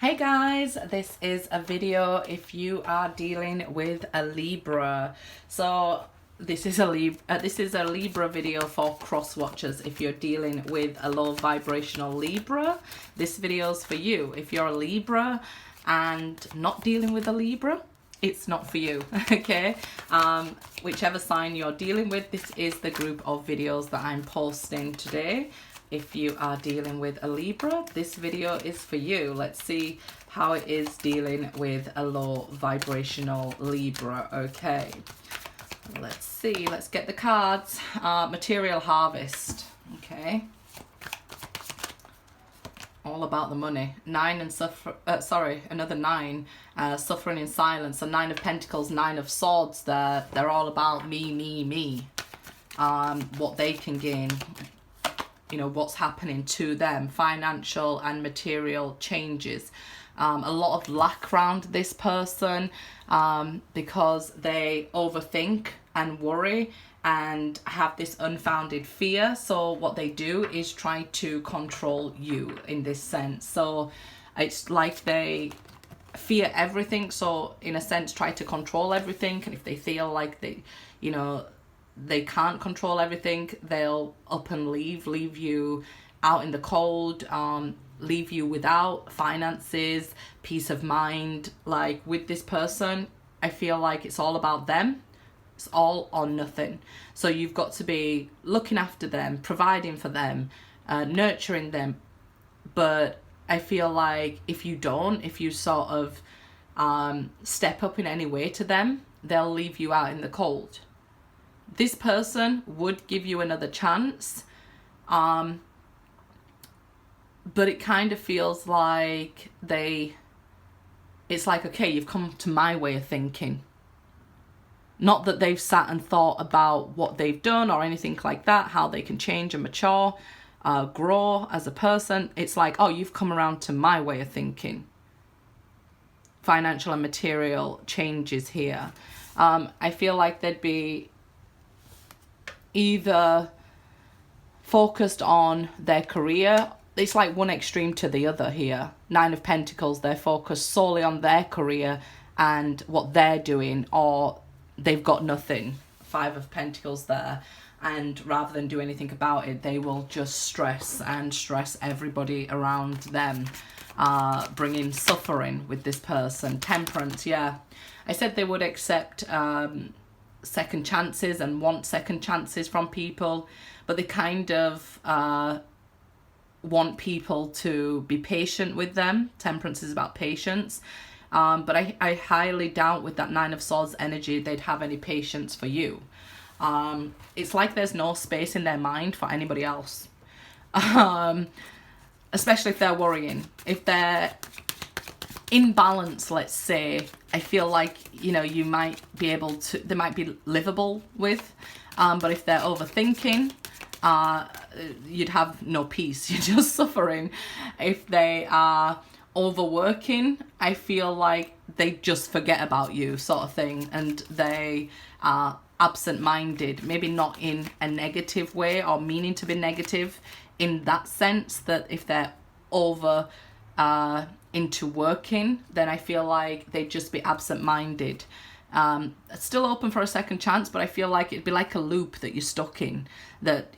Hey guys, this is a video if you are dealing with a Libra. So this is a Libra video for cross watchers. If you're dealing with a low vibrational Libra, this video is for you. If you're a Libra and not dealing with a Libra, it's not for you. Okay, whichever sign you're dealing with, this is the group of videos that I'm posting today. If you are dealing with a Libra, this video is for you. Let's see how it is dealing with a low vibrational Libra. Okay, let's see. Let's get the cards. Material harvest. Okay, all about the money. Nine and another nine. Suffering in silence. A Nine of Pentacles, Nine of Swords. They're all about me. What they can gain. You know, what's happening to them, financial and material changes. A lot of lack around this person because they overthink and worry and have this unfounded fear. So what they do is try to control you in this sense. So it's like they fear everything, so in a sense try to control everything, and if they feel like they can't control everything, they'll up and leave you out in the cold, leave you without finances, peace of mind. Like with this person, I feel like it's all about them. It's all or nothing. So you've got to be looking after them, providing for them, nurturing them. But I feel like if you sort of step up in any way to them, they'll leave you out in the cold. This person would give you another chance, but it kind of feels like it's like, okay, you've come to my way of thinking. Not that they've sat and thought about what they've done or anything like that, how they can change and mature, grow as a person. It's like, oh, you've come around to my way of thinking. Financial and material changes here. I feel like they'd be either focused on their career. It's like one extreme to the other here. Nine of Pentacles, they're focused solely on their career and what they're doing, or they've got nothing. Five of Pentacles there, and rather than do anything about it, they will just stress everybody around them, bringing suffering with this person. Temperance, yeah. I said they would accept second chances and want second chances from people, but they kind of want people to be patient with them. Temperance is about patience, but I highly doubt with that Nine of Swords energy they'd have any patience for you. It's like there's no space in their mind for anybody else, especially if they're worrying. If they're in balance, let's say, I feel like, you might be able to, they might be livable with, but if they're overthinking, you'd have no peace. You're just suffering. If they are overworking, I feel like they just forget about you, sort of thing, and they are absent-minded, maybe not in a negative way or meaning to be negative in that sense, that if they're over into working, then I feel like they'd just be absent-minded. Still open for a second chance, but I feel like it'd be like a loop that you're stuck in, that,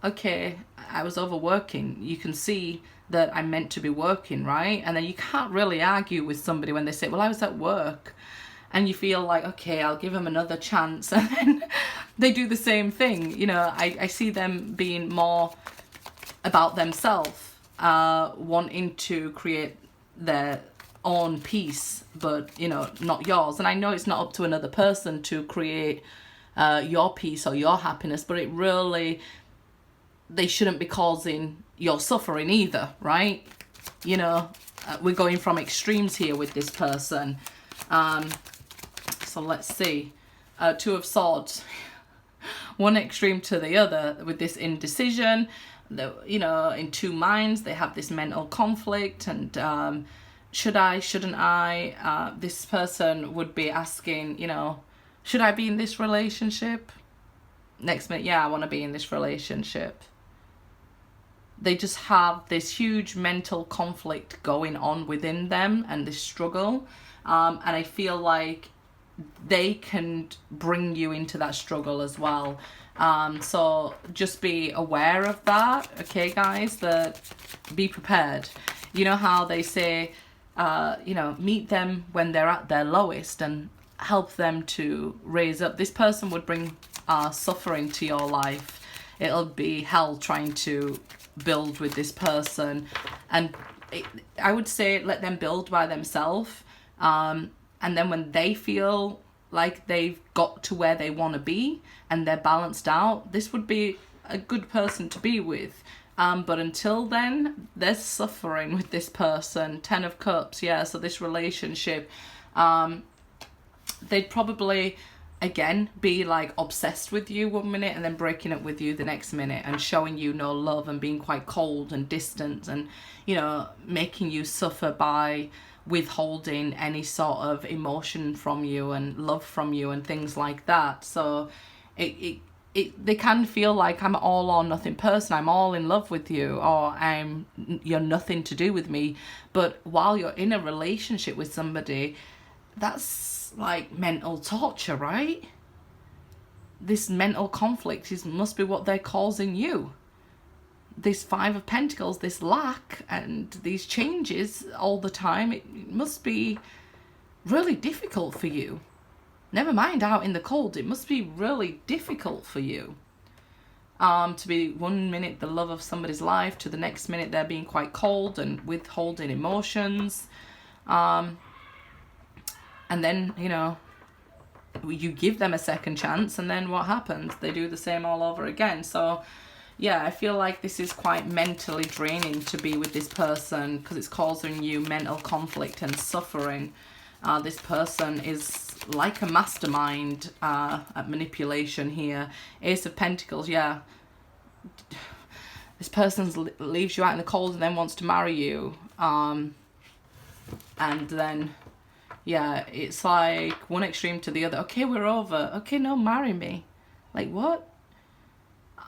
okay, I was overworking. You can see that I'm meant to be working, right? And then you can't really argue with somebody when they say, well, I was at work. And you feel like, okay, I'll give them another chance. And then they do the same thing. I see them being more about themselves, wanting to create their own peace, but not yours. And I know it's not up to another person to create your peace or your happiness, but it really, they shouldn't be causing your suffering either, right? We're going from extremes here with this person. So let's see. Two of Swords, one extreme to the other with this indecision. In two minds, they have this mental conflict, and should I, shouldn't I? This person would be asking, should I be in this relationship? Next minute, yeah, I want to be in this relationship. they just have this huge mental conflict going on within them and this struggle. And I feel like they can bring you into that struggle as well. So just be aware of that, okay, guys, that be prepared. You know how they say, meet them when they're at their lowest and help them to raise up. This person would bring suffering to your life. It'll be hell trying to build with this person. And I would say let them build by themselves. And then when they feel like they've got to where they want to be and they're balanced out, this would be a good person to be with. But until then, they're suffering with this person. 10 of Cups, yeah, so this relationship, they'd probably, again, be like obsessed with you one minute and then breaking up with you the next minute and showing you no love and being quite cold and distant and, making you suffer by withholding any sort of emotion from you and love from you and things like that. So they can feel like I'm all or nothing person. I'm all in love with you, or you're nothing to do with me. But while you're in a relationship with somebody, that's like mental torture, right? This mental conflict must be what they're causing you. This 5 of Pentacles, this lack and these changes all the time, it must be really difficult for you. Never mind out in the cold, it must be really difficult for you. To be 1 minute the love of somebody's life, to the next minute they're being quite cold and withholding emotions. And then, you give them a second chance, and then what happens? They do the same all over again. So yeah, I feel like this is quite mentally draining to be with this person because it's causing you mental conflict and suffering. This person is like a mastermind at manipulation here. Ace of Pentacles, yeah. This person leaves you out in the cold and then wants to marry you. And then, yeah, it's like one extreme to the other. Okay, we're over. Okay, no, marry me. Like, what?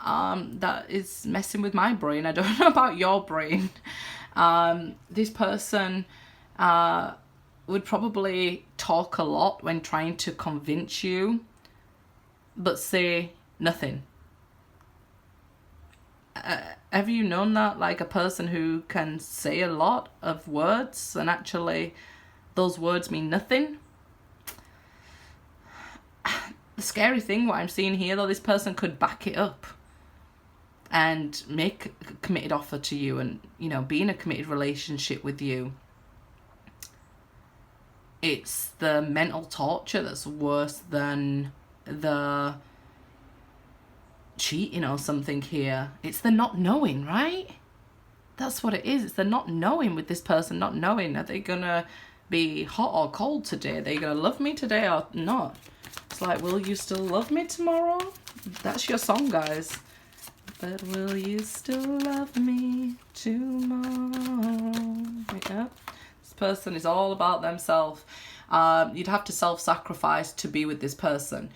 That is messing with my brain. I don't know about your brain. This person would probably talk a lot when trying to convince you, but say nothing. Have you known that? Like a person who can say a lot of words and actually those words mean nothing? The scary thing, what I'm seeing here, though, this person could back it up and make a committed offer to you and, be in a committed relationship with you. It's the mental torture that's worse than the cheating or something here. It's the not knowing, right? That's what it is. It's the not knowing with this person, not knowing. Are they gonna be hot or cold today? Are they gonna love me today or not? It's like, will you still love me tomorrow? That's your song, guys. But will you still love me tomorrow? Yeah. This person is all about themselves. You'd have to self-sacrifice to be with this person.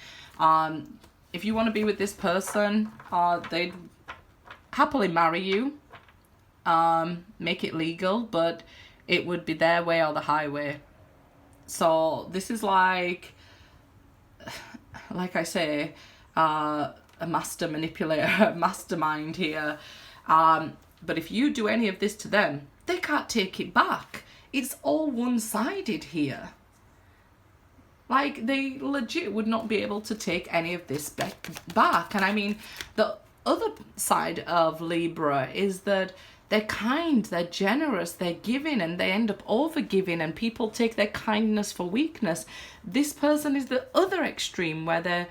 If you want to be with this person, they'd happily marry you, make it legal, but it would be their way or the highway. So this is like I say, a master manipulator, a mastermind here. But if you do any of this to them, they can't take it back. It's all one-sided here. Like, they legit would not be able to take any of this back. And I mean, the other side of Libra is that they're kind, they're generous, they're giving, and they end up over-giving, and people take their kindness for weakness. This person is the other extreme, where they're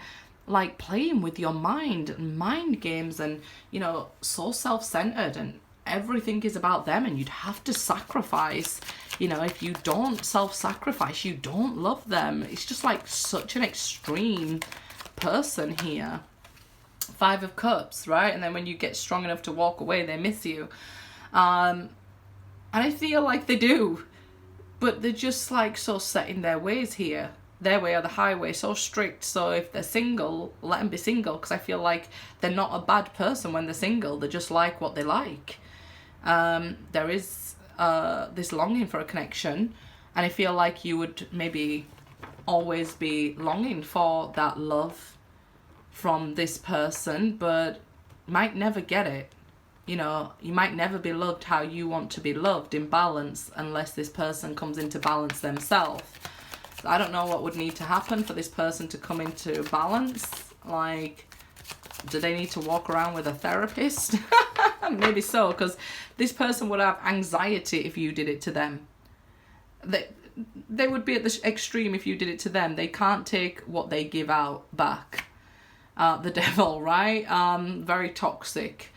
like playing with your mind and mind games and, so self-centered, and everything is about them, and you'd have to sacrifice. If you don't self-sacrifice, you don't love them. It's just like such an extreme person here. 5 of Cups, right? And then when you get strong enough to walk away, they miss you. And I feel like they do, but they're just like so set in their ways here. Their way or the highway, so strict. So if they're single, let them be single, because I feel like they're not a bad person when they're single. They just like what they like. There is this longing for a connection, and I feel like you would maybe always be longing for that love from this person, but might never get it. You know, you might never be loved how you want to be loved in balance unless this person comes into balance themselves. So I don't know what would need to happen for this person to come into balance. Like, do they need to walk around with a therapist? Maybe so, because this person would have anxiety if you did it to them. They would be at the extreme if you did it to them. They can't take what they give out back. The devil, right? Very toxic.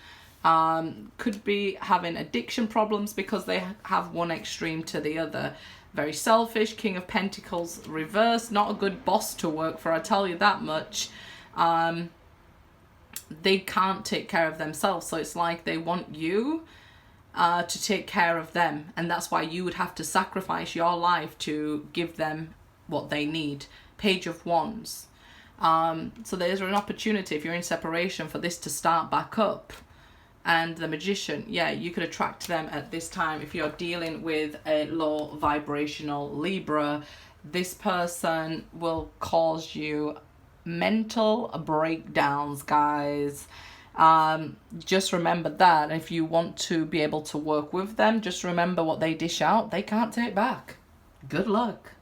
Could be having addiction problems because they have one extreme to the other. Very selfish, King of Pentacles reverse, not a good boss to work for, I tell you that much. They can't take care of themselves, so it's like they want you to take care of them, and that's why you would have to sacrifice your life to give them what they need. Page of Wands. So there's an opportunity, if you're in separation, for this to start back up. And the Magician, yeah, you could attract them at this time if you're dealing with a low vibrational Libra. This person will cause you mental breakdowns, guys. Just remember that. If you want to be able to work with them, just remember what they dish out, they can't take back. Good luck.